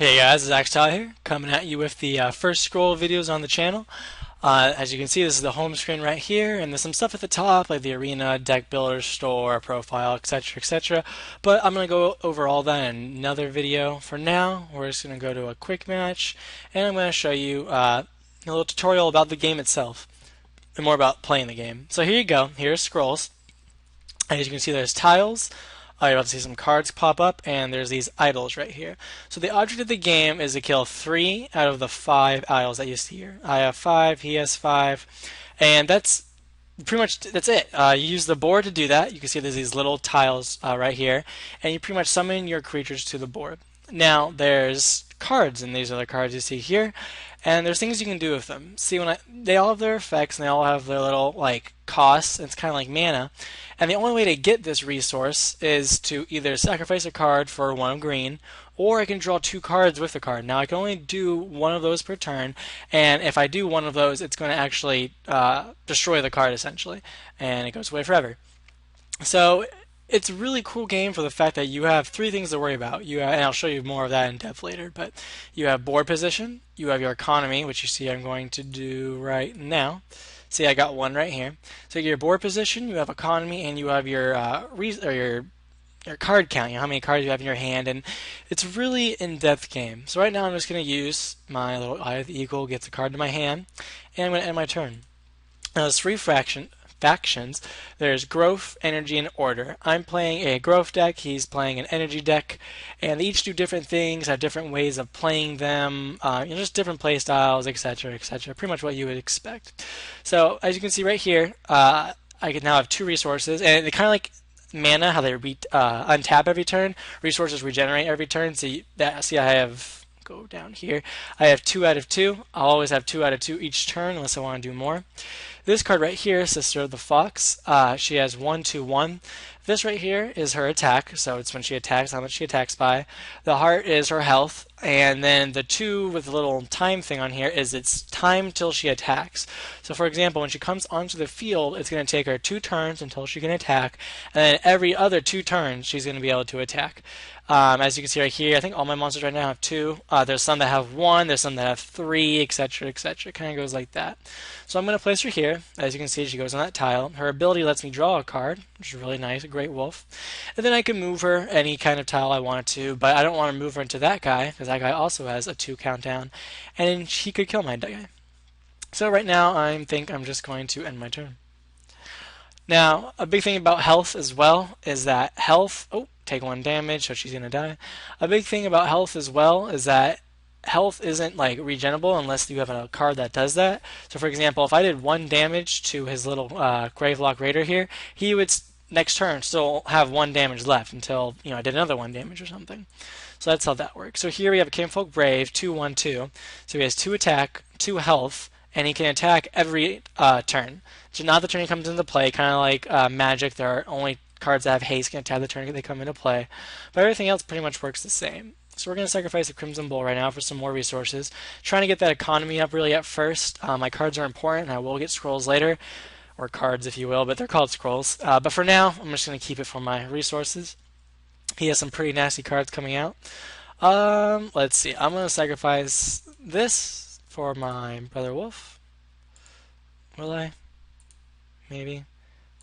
Hey guys, it's Axel here, coming at you with the first scroll videos on the channel. As you can see, this is the home screen right here, and there's some stuff at the top, like the arena, deck builder, store, profile, etc., etc. But I'm going to go over all that in another video. For now, we're just going to go to a quick match, and I'm going to show you a little tutorial about the game itself, and more about playing the game. So here you go, here's scrolls. As you can see, there's tiles. You're about to see some cards pop up, and there's these idols right here. So the object of the game is to kill 3 out of the 5 idols that you see here. I have 5, he has 5, and that's it. You use the board to do that. You can see there's these little tiles right here, and you pretty much summon your creatures to the board. Now there's cards, and these are the cards you see here, and there's things you can do with them. See, they all have their effects, and they all have their little like costs. It's kind of like mana, and the only way to get this resource is to either sacrifice a card for one of green, or I can draw 2 cards with the card. Now I can only do one of those per turn, and if I do one of those, it's going to actually destroy the card essentially, and it goes away forever. So it's a really cool game for the fact that you have 3 things to worry about. And I'll show you more of that in depth later, but you have board position, you have your economy, which you see I'm going to do right now. See, I got one right here. So your board position, you have economy, and you have your your card count, how many cards you have in your hand, and it's a really in-depth game. So right now I'm just going to use my little eye of the eagle, gets a card to my hand, and I'm going to end my turn. Now there's 3 factions. There's growth, energy, and order. I'm playing a growth deck, he's playing an energy deck, and they each do different things, have different ways of playing them, just different play styles, etc., etc. Pretty much what you would expect. So as you can see right here, I can now have 2 resources, and they kind of like mana, how they untap every turn. Resources regenerate every turn. See, I have go down here. I have 2 out of 2. I'll always have 2 out of 2 each turn unless I want to do more. This card right here, Sister of the Fox, she has 1/2/1. This right here is her attack, so it's when she attacks, how much she attacks by. The heart is her health, and then the 2 with the little time thing on here is its time till she attacks. So for example, when she comes onto the field, it's going to take her 2 turns until she can attack, and then every other 2 turns she's going to be able to attack. As you can see right here, I think all my monsters right now have 2. There's some that have 1, there's some that have 3, etc., etc. It kind of goes like that. So I'm going to place her here. As you can see, she goes on that tile. Her ability lets me draw a card, which is really nice, a great wolf. And then I can move her any kind of tile I wanted to, but I don't want to move her into that guy, because that guy also has a 2 countdown, and he could kill my guy. So right now, I think I'm just going to end my turn. Now, a big thing about health as well is that health, take 1 damage, so she's going to die. A big thing about health as well is that health isn't like regenerable unless you have a card that does that. So for example, if I did 1 damage to his little Gravelock Raider here, he would next turn still have 1 damage left until I did another 1 damage or something. So that's how that works. So here we have a Kinfolk Brave 2/1/2. So he has 2 attack, 2 health, and he can attack every turn. So now the turn he comes into play, kind of like Magic, there are only cards that have haste can attack the turn they come into play. But everything else pretty much works the same. So we're going to sacrifice a Crimson Bull right now for some more resources. Trying to get that economy up really at first. My cards are important, and I will get scrolls later. Or cards, if you will, but they're called scrolls. But for now, I'm just going to keep it for my resources. He has some pretty nasty cards coming out. Let's see. I'm going to sacrifice this for my Brother Wolf. Will I? Maybe.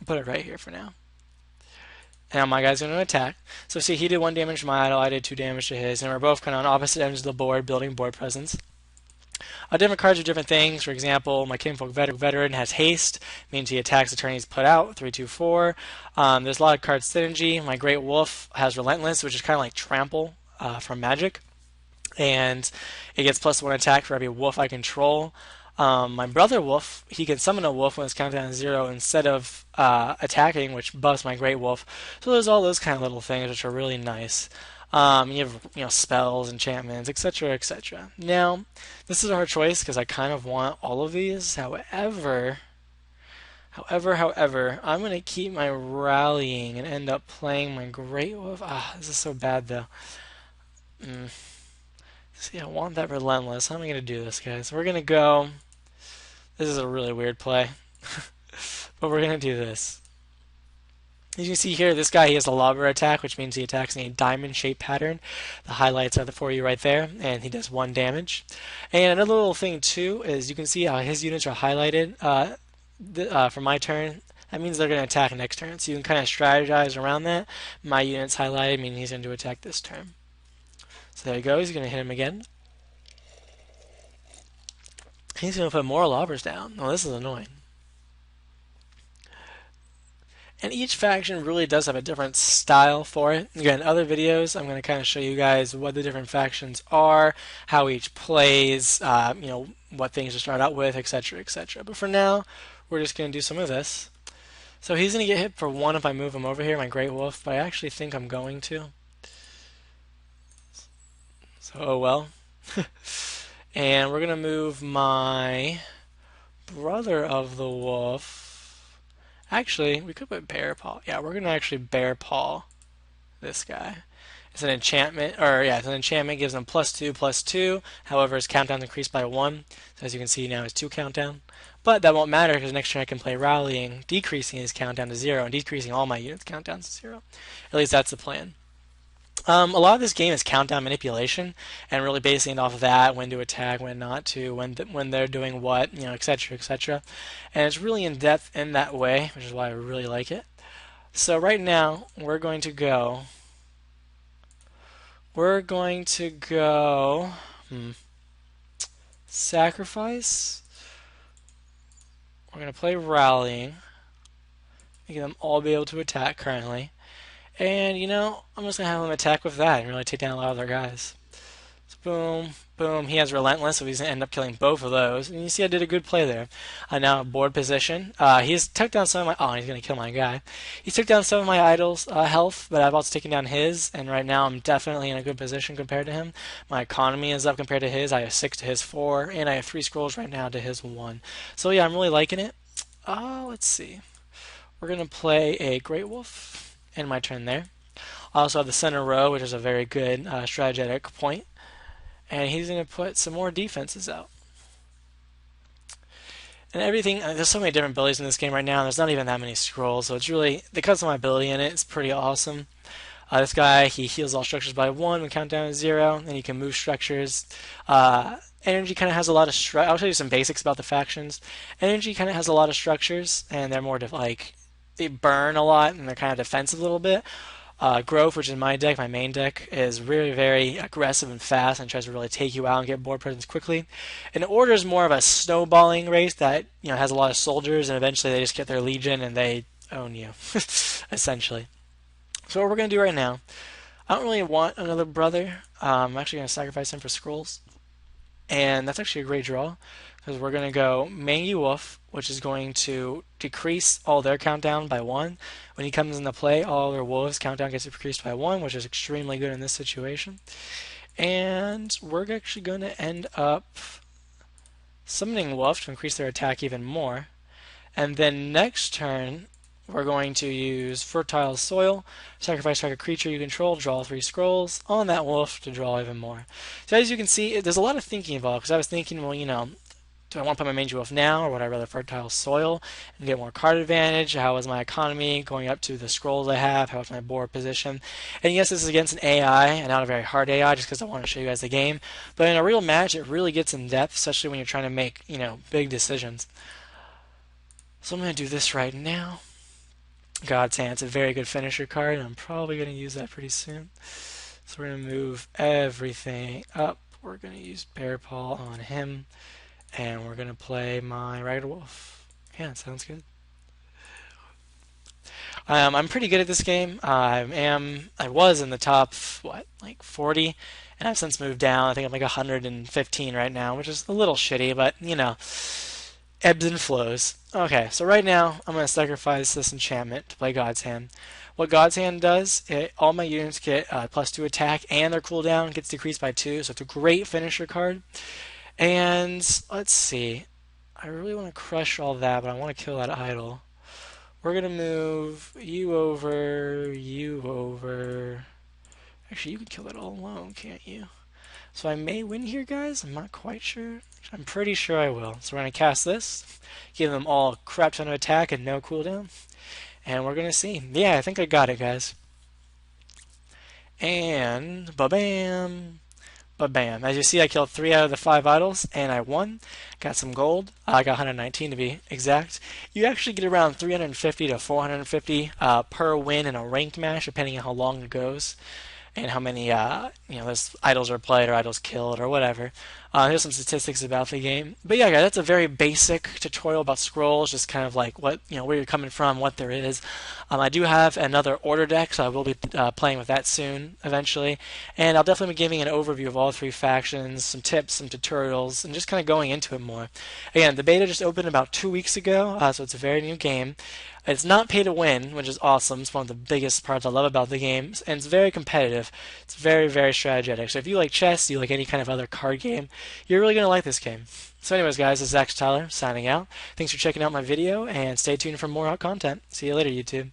I'll put it right here for now. And now my guy's going to attack. So see, he did 1 damage to my idol, I did 2 damage to his, and we're both kind of on opposite ends of the board, building board presence. Different cards do different things. For example, my Kinfolk Veteran has haste, means he attacks the turn he's put out, 3/2/4. There's a lot of card synergy. My Great Wolf has Relentless, which is kind of like Trample from Magic. And it gets +1 attack for every wolf I control. My Brother Wolf, he can summon a wolf when it's countdown to 0 instead of attacking, which buffs my Great Wolf. So there's all those kind of little things which are really nice. You have spells, enchantments, etc., etc. Now, this is a hard choice because I kind of want all of these. However, I'm going to keep my rallying and end up playing my Great Wolf. This is so bad though. See, I want that Relentless. How am I going to do this, guys? We're going to go. This is a really weird play. But we're going to do this. As you can see here, this guy, he has a lobber attack, which means he attacks in a diamond-shaped pattern. The highlights are for you right there, and he does 1 damage. And another little thing, too, is you can see how his units are highlighted for my turn. That means they're going to attack next turn, so you can kind of strategize around that. My unit's highlighted, meaning he's going to attack this turn. So there you go, he's going to hit him again. He's going to put more lobbers down. Oh, this is annoying. And each faction really does have a different style for it. Again, other videos, I'm going to kind of show you guys what the different factions are, how each plays, what things to start out with, etc., etc. But for now, we're just going to do some of this. So he's going to get hit for 1 if I move him over here, my Great Wolf, but I actually think I'm going to. So, oh well. And we're going to move my brother of the wolf. Actually, we could put Bear Paw. Yeah, we're going to actually Bear Paw this guy. It's an enchantment, it's an enchantment, gives him +2/+2. However, his countdown's increased by 1. So as you can see now, it's 2 countdown. But that won't matter because next turn I can play Rallying, decreasing his countdown to 0 and decreasing all my units' countdowns to 0. At least that's the plan. A lot of this game is countdown manipulation, and really basing it off of that, when to attack, when not to, when they're doing what, etc., etc. And it's really in depth in that way, which is why I really like it. So right now, we're going to go. Sacrifice. We're going to play Rallying, making them all be able to attack currently. And, I'm just going to have him attack with that and really take down a lot of their guys. So boom, boom. He has Relentless, so he's going to end up killing both of those. And you see I did a good play there. Now board position. He's took down some of my... Oh, he's going to kill my guy. He took down some of my idols' health, but I've also taken down his. And right now I'm definitely in a good position compared to him. My economy is up compared to his. I have 6 to his 4. And I have 3 scrolls right now to his 1. So yeah, I'm really liking it. Let's see. We're going to play a Great Wolf. In my turn there. I also have the center row, which is a very good strategic point. And he's going to put some more defenses out. And everything, there's so many different abilities in this game right now, and there's not even that many scrolls, so it's really, the customability in it is pretty awesome. This guy, he heals all structures by 1 when countdown is 0, and you can move structures. Energy kind of has a lot of I'll show you some basics about the factions. Energy kind of has a lot of structures, and they're more they burn a lot and they're kind of defensive a little bit. Growth, which is my deck, my main deck, is very, very aggressive and fast and tries to really take you out and get board presence quickly. And Order is more of a snowballing race that has a lot of soldiers, and eventually they just get their legion and they own you, essentially. So what we're going to do right now, I don't really want another brother. I'm actually going to sacrifice him for scrolls. And that's actually a great draw, because we're going to go Mangy Wolf, which is going to decrease all their countdown by 1. When he comes into play, all their wolves' countdown gets decreased by 1, which is extremely good in this situation. And we're actually going to end up summoning Wolf to increase their attack even more. And then next turn, we're going to use Fertile Soil, sacrifice target creature you control, draw 3 scrolls on that wolf to draw even more. So as you can see, there's a lot of thinking involved, because I was thinking, well, do I want to put my Mangy Wolf now, or would I rather Fertile Soil and get more card advantage? How is my economy going up to the scrolls I have? How is my board position? And yes, this is against an AI, and not a very hard AI, just because I want to show you guys the game. But in a real match, it really gets in depth, especially when you're trying to make, big decisions. So I'm going to do this right now. God's Hand. It's a very good finisher card, and I'm probably going to use that pretty soon. So we're going to move everything up. We're going to use Bear Paw on him, and we're going to play my Ragged Wolf. Yeah, it sounds good. I'm pretty good at this game. I was in the top, 40, and I've since moved down. I think I'm like 115 right now, which is a little shitty, but, ebbs and flows. Okay, so right now I'm going to sacrifice this enchantment to play God's Hand. What God's Hand does, all my units get +2 attack, and their cooldown gets decreased by 2, so it's a great finisher card. And let's see, I really want to crush all that, but I want to kill that idol. We're going to move you over, you over. Actually, you can kill it all alone, can't you? So I may win here, guys. I'm not quite sure. I'm pretty sure I will. So we're going to cast this, give them all a crap ton of attack and no cooldown. and we're gonna see. Yeah, I think I got it, guys. And ba-bam, ba-bam. As you see, I killed 3 out of the 5 idols, and I won. Got some gold. I got 119 to be exact. You actually get around 350 to 450 per win in a ranked match, depending on how long it goes and how many those idols are played or idols killed or whatever. Here's some statistics about the game. But yeah, guys, that's a very basic tutorial about scrolls, just kind of like what where you're coming from, what there is. I do have another order deck, so I will be playing with that soon, eventually, and I'll definitely be giving an overview of all 3 factions, some tips, some tutorials, and just kind of going into it more. Again, the beta just opened about 2 weeks ago, so it's a very new game. It's not pay to win, which is awesome. It's one of the biggest parts I love about the game, and it's very competitive. It's very, very strategic. So if you like chess, you like any kind of other card game, you're really going to like this game. So anyways, guys, this is Zach Tyler signing out. Thanks for checking out my video, and stay tuned for more content. See you later, YouTube.